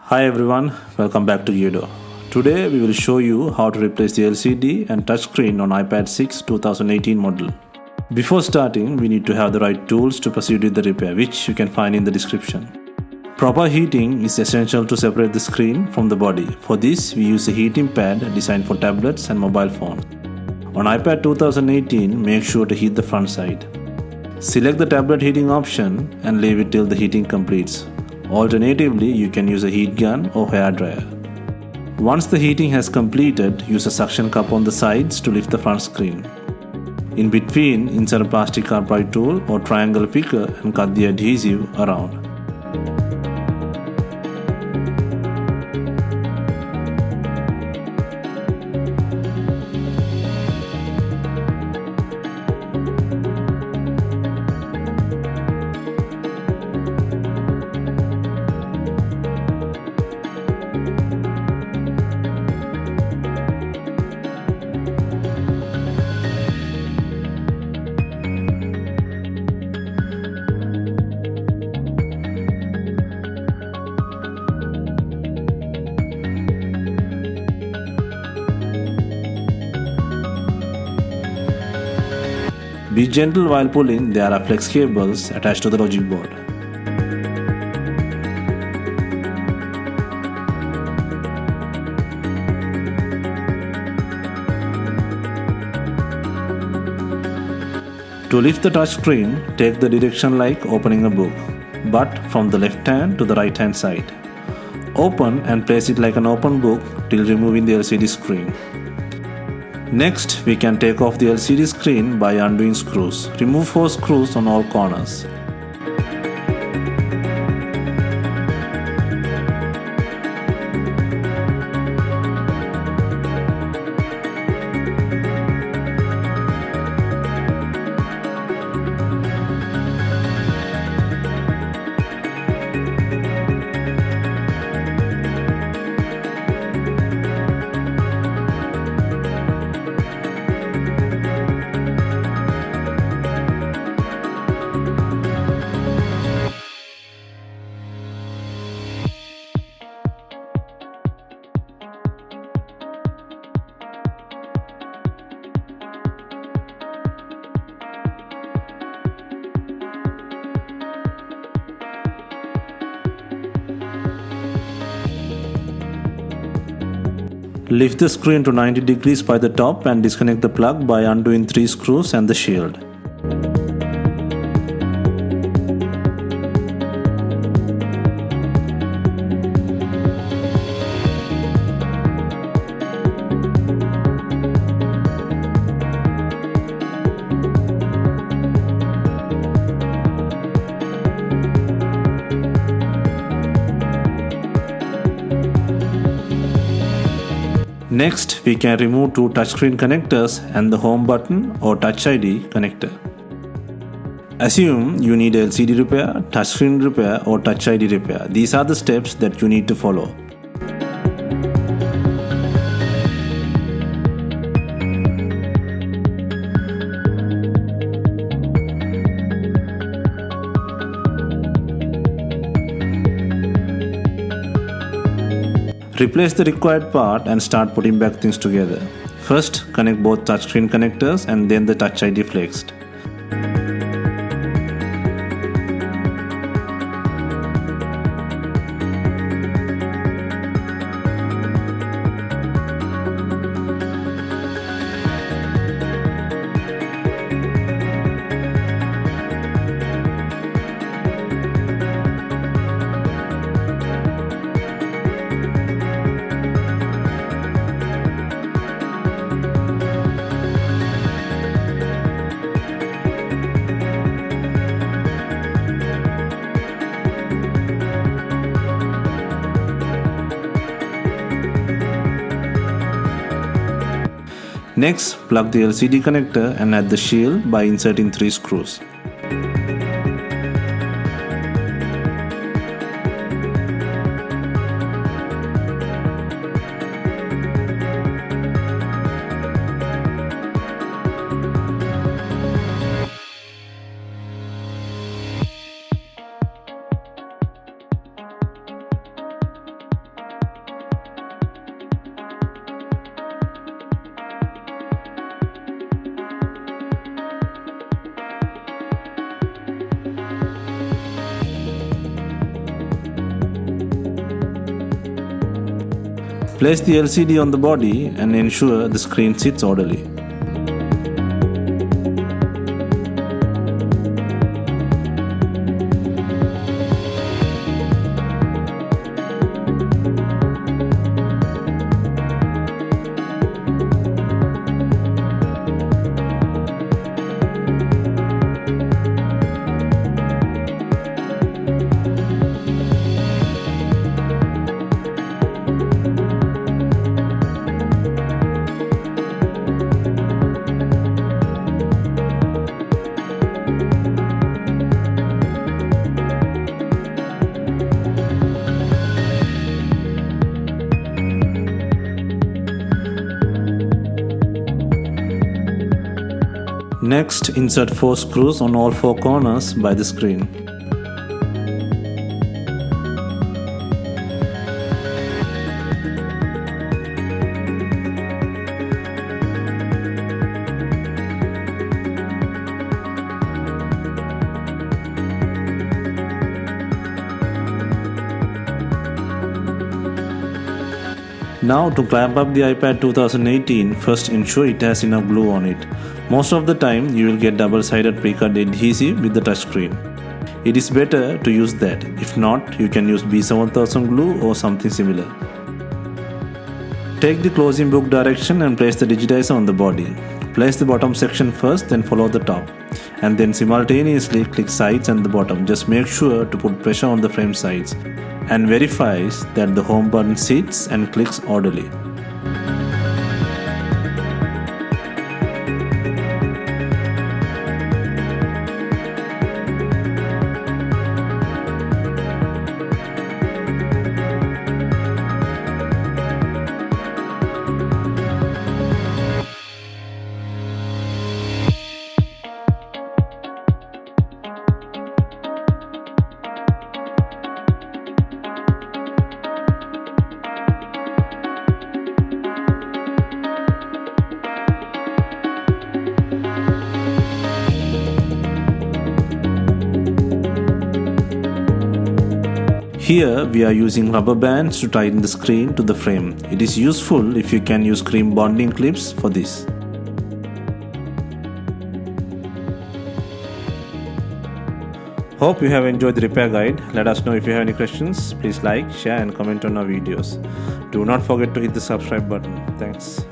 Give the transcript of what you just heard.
Hi everyone, welcome back to DYOR. Today we will show you how to replace the LCD and touchscreen on iPad 6 2018 model. Before starting, we need to have the right tools to proceed with the repair, which you can find in the description. Proper heating is essential to separate the screen from the body. For this, we use a heating pad designed for tablets and mobile phones. On iPad 2018, make sure to heat the front side. Select the tablet heating option and leave it till the heating completes. Alternatively, you can use a heat gun or hair dryer. Once the heating has completed, use a suction cup on the sides to lift the front screen. In between, insert a plastic upright tool or triangle picker and cut the adhesive around. Be gentle while pulling, there are flex cables attached to the logic board. To lift the touchscreen, take the direction like opening a book, but from the left hand to the right hand side. Open and place it like an open book till removing the LCD screen. Next, we can take off the LCD screen by undoing screws. Remove 4 screws on all corners. Lift the screen to 90 degrees by the top and disconnect the plug by undoing 3 screws and the shield. Next, we can remove 2 touchscreen connectors and the home button or Touch ID connector. Assume you need LCD repair, touchscreen repair or Touch ID repair. These are the steps that you need to follow. Replace the required part and start putting back things together. First, connect both touchscreen connectors and then the Touch ID flexed. Next, plug the LCD connector and add the shield by inserting 3 screws. Place the LCD on the body and ensure the screen sits orderly. Next, insert 4 screws on all 4 corners by the screen. Now to clamp up the iPad 2018, first ensure it has enough glue on it. Most of the time you will get double-sided pre-cut adhesive with the touchscreen. It is better to use that. If not, you can use B7000 glue or something similar. Take the closing book direction and place the digitizer on the body. Place the bottom section first, then follow the top. And then simultaneously click sides and the bottom. Just make sure to put pressure on the frame sides and verifies that the home button sits and clicks orderly. Here we are using rubber bands to tighten the screen to the frame. It is useful if you can use cream bonding clips for this. Hope you have enjoyed the repair guide. Let us know if you have any questions. Please like, share and comment on our videos. Do not forget to hit the subscribe button. Thanks.